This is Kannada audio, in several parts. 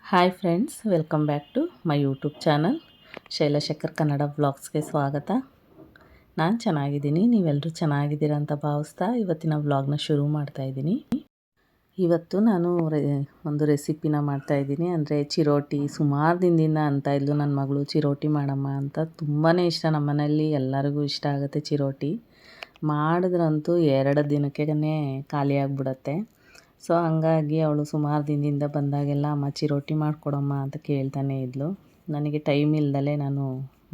Hi friends, welcome back to my YouTube channel Shailashekhar Kannada ವ್ಲಾಗ್ಸ್ಗೆ ಸ್ವಾಗತ. ನಾನು ಚೆನ್ನಾಗಿದ್ದೀನಿ, ನೀವೆಲ್ಲರೂ ಚೆನ್ನಾಗಿದ್ದೀರಾ ಅಂತ ಭಾವಿಸ್ತಾ ಇವತ್ತಿನ ವ್ಲಾಗ್ನ ಶುರು ಮಾಡ್ತಾಯಿದ್ದೀನಿ. ಇವತ್ತು ನಾನು ಒಂದು ರೆಸಿಪಿನ ಮಾಡ್ತಾಯಿದ್ದೀನಿ. ಅಂದರೆ ಚಿರೋಟಿ. ಸುಮಾರು ದಿನದಿಂದ ಅಂತ ಇದ್ಲು ನನ್ನ ಮಗಳು, ಚಿರೋಟಿ ಮಾಡಮ್ಮ ಅಂತ. ತುಂಬಾ ಇಷ್ಟ ನಮ್ಮ ಮನೆಯಲ್ಲಿ, ಎಲ್ಲರಿಗೂ ಇಷ್ಟ ಆಗುತ್ತೆ ಚಿರೋಟಿ. ಮಾಡಿದ್ರಂತೂ 2 ದಿನಕ್ಕೆ ಖಾಲಿ ಆಗಿಬಿಡತ್ತೆ. ಸೊ ಹಾಗಾಗಿ ಅವಳು ಸುಮಾರು ದಿನದಿಂದ ಬಂದಾಗೆಲ್ಲ ಅಮ್ಮ ಚಿರೋಟಿ ಮಾಡಿಕೊಡಮ್ಮ ಅಂತ ಕೇಳ್ತಾನೆ ಇದ್ಲು. ನನಗೆ ಟೈಮ್ ಇಲ್ದಲೆ ನಾನು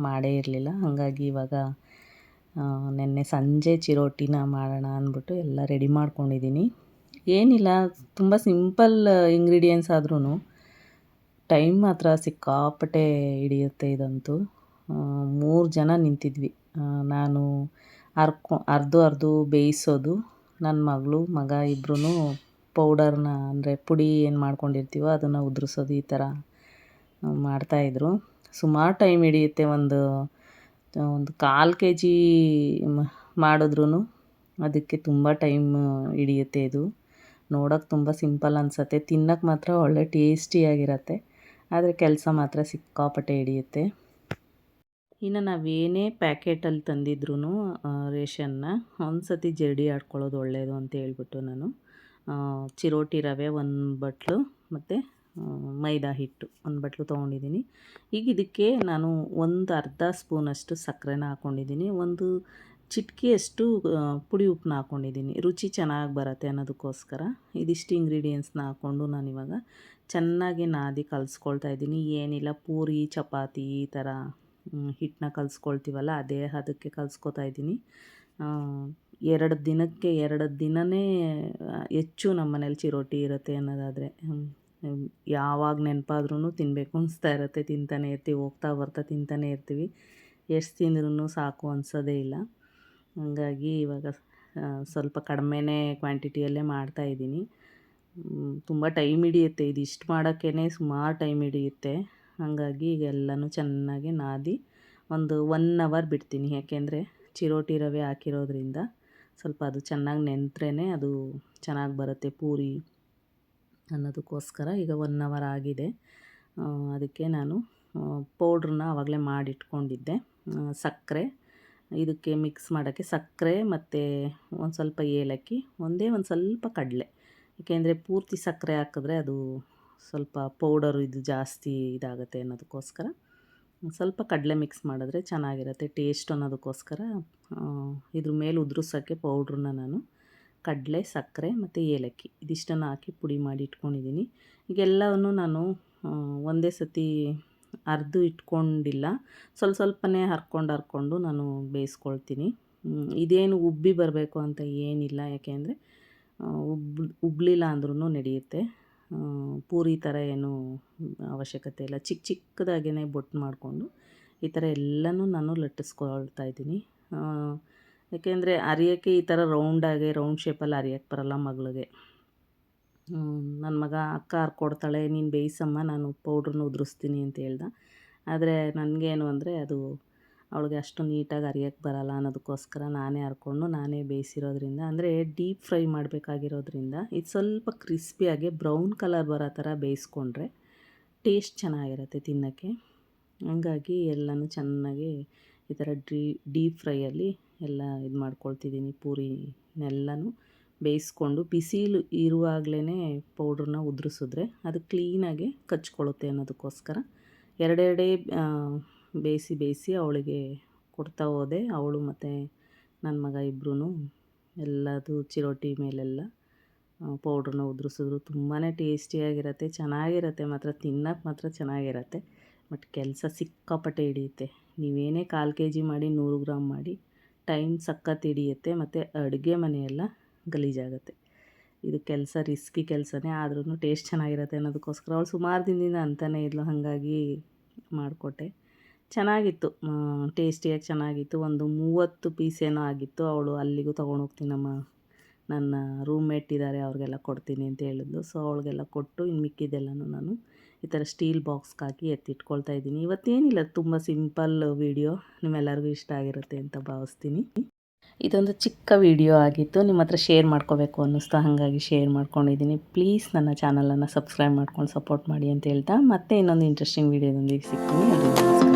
ಮಾಡೇ ಇರಲಿಲ್ಲ. ಹಾಗಾಗಿ ಇವಾಗ ನೆನ್ನೆ ಸಂಜೆ ಚಿರೋಟಿನ ಮಾಡೋಣ ಅಂದ್ಬಿಟ್ಟು ಎಲ್ಲ ರೆಡಿ ಮಾಡ್ಕೊಂಡಿದ್ದೀನಿ. ಏನಿಲ್ಲ, ತುಂಬ ಸಿಂಪಲ್ ಇಂಗ್ರೀಡಿಯೆಂಟ್ಸ್ ಆದ್ರೂ ಟೈಮ್ ಮಾತ್ರ ಸಿಕ್ಕಾಪಟ್ಟೆ ಹಿಡಿಯುತ್ತೆ ಇದಂತೂ. 3 ಜನ ನಿಂತಿದ್ವಿ. ನಾನು ಅರ್ದು ಬೇಯಿಸೋದು, ನನ್ನ ಮಗಳು ಮಗ ಇಬ್ಬರೂ ಪೌಡರ್ನ ಅಂದರೆ ಪುಡಿ ಏನು ಮಾಡ್ಕೊಂಡಿರ್ತೀವೋ ಅದನ್ನು ಉದುರಿಸೋದು, ಈ ಥರ ಮಾಡ್ತಾಯಿದ್ರು. ಸುಮಾರು ಟೈಮ್ ಹಿಡಿಯುತ್ತೆ. ಒಂದು 1/4 kg ಮಾಡಿದ್ರೂ ಅದಕ್ಕೆ ತುಂಬ ಟೈಮ್ ಹಿಡಿಯುತ್ತೆ. ಇದು ನೋಡೋಕ್ಕೆ ತುಂಬ ಸಿಂಪಲ್ ಅನಿಸುತ್ತೆ, ತಿನ್ನೋಕ್ಕೆ ಮಾತ್ರ ಒಳ್ಳೆ ಟೇಸ್ಟಿಯಾಗಿರುತ್ತೆ. ಆದರೆ ಕೆಲಸ ಮಾತ್ರ ಸಿಕ್ಕಾಪಟ್ಟೆ ಹಿಡಿಯುತ್ತೆ. ಇನ್ನು ನಾವೇನೇ ಪ್ಯಾಕೆಟಲ್ಲಿ ತಂದಿದ್ರೂ ರೇಷನ್ನ ಒಂದು ಸತಿ ಜರಡಿ ಆಡ್ಕೊಳ್ಳೋದು ಒಳ್ಳೆಯದು ಅಂತ ಹೇಳ್ಬಿಟ್ಟು ನಾನು ಚಿರೋಟಿ ರವೆ 1 ಬಟ್ಲು ಮತ್ತು ಮೈದಾ ಹಿಟ್ಟು 1 ಬಟ್ಲು ತೊಗೊಂಡಿದ್ದೀನಿ. ಈಗ ಇದಕ್ಕೆ ನಾನು ಅರ್ಧ ಸ್ಪೂನಷ್ಟು ಸಕ್ಕರೆನ ಹಾಕ್ಕೊಂಡಿದ್ದೀನಿ. ಒಂದು ಚಿಟಿಕೆಯಷ್ಟು ಪುಡಿ ಉಪ್ಪನ್ನ ಹಾಕ್ಕೊಂಡಿದ್ದೀನಿ, ರುಚಿ ಚೆನ್ನಾಗಿ ಬರುತ್ತೆ ಅನ್ನೋದಕ್ಕೋಸ್ಕರ. ಇದಿಷ್ಟು ಇಂಗ್ರೀಡಿಯೆಂಟ್ಸ್ನ ಹಾಕ್ಕೊಂಡು ನಾನಿವಾಗ ಚೆನ್ನಾಗಿ ನಾದಿ ಕಲಿಸ್ಕೊಳ್ತಾ ಇದ್ದೀನಿ. ಏನಿಲ್ಲ, ಪೂರಿ ಚಪಾತಿ ಈ ಥರ ಹಿಟ್ಟನ್ನ ಕಲಿಸ್ಕೊಳ್ತೀವಲ್ಲ ಅದೇ ಅದಕ್ಕೆ ಕಲಿಸ್ಕೊತಾ ಇದ್ದೀನಿ. 2 ದಿನಕ್ಕೆ 2 ದಿನವೇ ಹೆಚ್ಚು ನಮ್ಮ ಮನೇಲಿ ಚಿರೋಟಿ ಇರುತ್ತೆ ಅನ್ನೋದಾದರೆ. ಯಾವಾಗ ನೆನಪಾದ್ರೂ ತಿನ್ನಬೇಕು ಅನಿಸ್ತಾ ಇರುತ್ತೆ, ತಿಂತಾನೆ ಇರ್ತೀವಿ, ಹೋಗ್ತಾ ಬರ್ತಾ ತಿಂತಾನೆ ಇರ್ತೀವಿ. ಎಷ್ಟು ತಿಂದ್ರೂ ಸಾಕು ಅನಿಸೋದೇ ಇಲ್ಲ. ಹಾಗಾಗಿ ಇವಾಗ ಸ್ವಲ್ಪ ಕಡಿಮೆನೇ ಕ್ವಾಂಟಿಟಿಯಲ್ಲೇ ಮಾಡ್ತಾಯಿದ್ದೀನಿ. ತುಂಬ ಟೈಮ್ ಹಿಡಿಯುತ್ತೆ, ಇದಿಷ್ಟು ಮಾಡೋಕ್ಕೇ ಸುಮಾರು ಟೈಮ್ ಹಿಡಿಯುತ್ತೆ. ಹಾಗಾಗಿ ಈಗ ಎಲ್ಲನೂ ಚೆನ್ನಾಗಿ ನಾದಿ ಒಂದು 1 ಅವರ್ ಬಿಡ್ತೀನಿ. ಯಾಕೆಂದರೆ ಚಿರೋಟಿ ರವೆ ಹಾಕಿರೋದ್ರಿಂದ ಸ್ವಲ್ಪ ಅದು ಚೆನ್ನಾಗಿ ನೆಂತ್ರೇ ಅದು ಚೆನ್ನಾಗಿ ಬರುತ್ತೆ ಪೂರಿ ಅನ್ನೋದಕ್ಕೋಸ್ಕರ. ಈಗ 1 ಅವರ್ ಆಗಿದೆ. ಅದಕ್ಕೆ ನಾನು ಪೌಡ್ರನ್ನ ಆವಾಗಲೇ ಮಾಡಿಟ್ಕೊಂಡಿದ್ದೆ. ಸಕ್ಕರೆ, ಇದಕ್ಕೆ ಮಿಕ್ಸ್ ಮಾಡೋಕ್ಕೆ ಸಕ್ಕರೆ ಮತ್ತು ಒಂದು ಸ್ವಲ್ಪ ಏಲಕ್ಕಿ, ಒಂದು ಸ್ವಲ್ಪ ಕಡಲೆ. ಏಕೆಂದರೆ ಪೂರ್ತಿ ಸಕ್ಕರೆ ಹಾಕಿದ್ರೆ ಅದು ಸ್ವಲ್ಪ ಪೌಡರು ಇದು ಜಾಸ್ತಿ ಇದಾಗುತ್ತೆ ಅನ್ನೋದಕ್ಕೋಸ್ಕರ ಸ್ವಲ್ಪ ಕಡಲೆ ಮಿಕ್ಸ್ ಮಾಡಿದ್ರೆ ಚೆನ್ನಾಗಿರುತ್ತೆ ಟೇಸ್ಟ್ ಅನ್ನೋದಕ್ಕೋಸ್ಕರ ಇದ್ರ ಮೇಲೆ ಉದುರಿಸೋಕ್ಕೆ ಪೌಡ್ರನ್ನ ನಾನು ಕಡಲೆ, ಸಕ್ಕರೆ ಮತ್ತು ಏಲಕ್ಕಿ ಇದಿಷ್ಟನ್ನು ಹಾಕಿ ಪುಡಿ ಮಾಡಿ ಇಟ್ಕೊಂಡಿದ್ದೀನಿ. ಈಗೆಲ್ಲವನ್ನು ನಾನು ಒಂದೇ ಸತಿ ಅರ್ದು ಇಟ್ಕೊಂಡಿಲ್ಲ, ಸ್ವಲ್ಪನೇ ಹರ್ಕೊಂಡು ನಾನು ಬೇಯಿಸ್ಕೊಳ್ತೀನಿ. ಇದೇನು ಉಬ್ಬಿ ಬರಬೇಕು ಅಂತ ಏನಿಲ್ಲ, ಯಾಕೆಂದರೆ ಉಬ್ಬಲಿಲ್ಲ ಅಂದ್ರೂ ನಡೆಯುತ್ತೆ. ಪೂರಿ ಥರ ಏನೂ ಅವಶ್ಯಕತೆ ಇಲ್ಲ. ಚಿಕ್ಕದಾಗೇ ಬೊಟ್ಟು ಮಾಡಿಕೊಂಡು ಈ ಥರ ಎಲ್ಲನೂ ನಾನು ಲಟ್ಟಿಸ್ಕೊಳ್ತಾ ಇದ್ದೀನಿ. ಯಾಕೆಂದರೆ ಅರಿಯೋಕ್ಕೆ ಈ ಥರ ರೌಂಡ್ ಶೇಪಲ್ಲಿ ಅರಿಯೋಕ್ಕೆ ಬರಲ್ಲ ಮಗಳಿಗೆ. ನನ್ನ ಮಗ ಅಕ್ಕ ಹರ್ಕೊಡ್ತಾಳೆ, ನೀನು ಬೇಯಿಸಮ್ಮ, ನಾನು ಪೌಡ್ರನ್ನ ಉದುರಿಸ್ತೀನಿ ಅಂತ ಹೇಳ್ದ. ಆದರೆ ನನಗೇನು ಅಂದರೆ ಅದು ಅವಳಿಗೆ ಅಷ್ಟು ನೀಟಾಗಿ ಅರಿಯೋಕ್ಕೆ ಬರಲ್ಲ ಅನ್ನೋದಕ್ಕೋಸ್ಕರ ನಾನೇ ಹರ್ಕೊಂಡು ನಾನೇ ಬೇಯಿಸಿರೋದ್ರಿಂದ, ಅಂದರೆ ಡೀಪ್ ಫ್ರೈ ಮಾಡಬೇಕಾಗಿರೋದ್ರಿಂದ ಇದು ಸ್ವಲ್ಪ ಕ್ರಿಸ್ಪಿಯಾಗಿ ಬ್ರೌನ್ ಕಲರ್ ಬರೋ ಥರ ಬೇಯಿಸ್ಕೊಂಡ್ರೆ ಟೇಸ್ಟ್ ಚೆನ್ನಾಗಿರುತ್ತೆ ತಿನ್ನೋಕ್ಕೆ. ಹಂಗಾಗಿ ಎಲ್ಲನೂ ಚೆನ್ನಾಗಿ ಈ ಥರ ಡೀಪ್ ಫ್ರೈಯಲ್ಲಿ ಎಲ್ಲ ಇದು ಮಾಡ್ಕೊಳ್ತಿದ್ದೀನಿ. ಪೂರಿನೆಲ್ಲನೂ ಬೇಯಿಸ್ಕೊಂಡು ಬಿಸಿಲು ಇರುವಾಗಲೇ ಪೌಡ್ರನ್ನ ಉದುರಿಸಿದ್ರೆ ಅದು ಕ್ಲೀನಾಗಿ ಕಚ್ಕೊಳ್ಳುತ್ತೆ ಅನ್ನೋದಕ್ಕೋಸ್ಕರ ಎರಡೆರಡೇ ಬೇಯಿಸಿ ಅವಳಿಗೆ ಕೊಡ್ತಾ ಹೋದೆ. ಅವಳು ಮತ್ತು ನನ್ನ ಮಗ ಇಬ್ಬರೂ ಎಲ್ಲದು ಚಿರೋಟಿ ಮೇಲೆಲ್ಲ ಪೌಡ್ರನ್ನ ಉದುರಿಸಿದ್ರು. ತುಂಬಾ ಟೇಸ್ಟಿಯಾಗಿರುತ್ತೆ, ಚೆನ್ನಾಗಿರುತ್ತೆ, ಮಾತ್ರ ತಿನ್ನೋಕ್ಕೆ ಮಾತ್ರ ಚೆನ್ನಾಗಿರುತ್ತೆ. ಬಟ್ ಕೆಲಸ ಸಿಕ್ಕಾಪಟ್ಟೆ ಹಿಡಿಯುತ್ತೆ. ನೀವೇನೇ 1/4 kg ಮಾಡಿ 100 ಗ್ರಾಮ್ ಮಾಡಿ ಟೈಮ್ ಸಖತ್ತು ಹಿಡಿಯುತ್ತೆ, ಮತ್ತು ಅಡುಗೆ ಮನೆಯೆಲ್ಲ ಗಲೀಜಾಗುತ್ತೆ. ಇದು ಕೆಲಸ ರಿಸ್ಕಿ ಕೆಲಸನೇ, ಆದ್ರೂ ಟೇಸ್ಟ್ ಚೆನ್ನಾಗಿರುತ್ತೆ ಅನ್ನೋದಕ್ಕೋಸ್ಕರ ಅವಳು ಸುಮಾರು ದಿನದಿಂದ ಅಂತಾನೇ ಇದ್ಲು. ಹಾಗಾಗಿ ಮಾಡಿಕೊಟ್ಟೆ. ಚೆನ್ನಾಗಿತ್ತು, ಟೇಸ್ಟಿಯಾಗಿ ಚೆನ್ನಾಗಿತ್ತು. ಒಂದು 30 ಪೀಸ್ ಏನೋ ಆಗಿತ್ತು. ಅವಳು ಅಲ್ಲಿಗೂ ತೊಗೊಂಡೋಗ್ತೀನಿ, ನನ್ನ ರೂಮ್ಮೇಟ್ ಇದ್ದಾರೆ ಅವ್ರಿಗೆಲ್ಲ ಕೊಡ್ತೀನಿ ಅಂತ ಹೇಳಿದ್ಲು. ಸೊ ಅವಳಿಗೆಲ್ಲ ಕೊಟ್ಟು ಇನ್ನು ಮಿಕ್ಕಿದ್ದೆಲ್ಲನೂ ನಾನು ಈ ಥರ ಸ್ಟೀಲ್ ಬಾಕ್ಸ್ಗೆ ಹಾಕಿ ಎತ್ತಿಟ್ಕೊಳ್ತಾ ಇದ್ದೀನಿ. ಇವತ್ತೇನಿಲ್ಲ, ತುಂಬ ಸಿಂಪಲ್ ವೀಡಿಯೋ, ನಿಮ್ಮೆಲ್ಲರಿಗೂ ಇಷ್ಟ ಆಗಿರುತ್ತೆ ಅಂತ ಭಾವಿಸ್ತೀನಿ. ಇದೊಂದು ಚಿಕ್ಕ ವಿಡಿಯೋ ಆಗಿತ್ತು, ನಿಮ್ಮ ಹತ್ರ ಶೇರ್ ಮಾಡ್ಕೋಬೇಕು ಅನ್ನಿಸ್ತು, ಹಾಗಾಗಿ ಶೇರ್ ಮಾಡ್ಕೊಂಡಿದ್ದೀನಿ. ಪ್ಲೀಸ್ ನನ್ನ ಚಾನಲನ್ನು ಸಬ್ಸ್ಕ್ರೈಬ್ ಮಾಡ್ಕೊಂಡು ಸಪೋರ್ಟ್ ಮಾಡಿ ಅಂತ ಹೇಳ್ತಾ ಮತ್ತೆ ಇನ್ನೊಂದು ಇಂಟ್ರೆಸ್ಟಿಂಗ್ ವಿಡಿಯೋದೊಂದಿಗೆ ಸಿಗ್ತೀನಿ. ಎಲ್ಲರಿಗೂ ನಮಸ್ಕಾರ.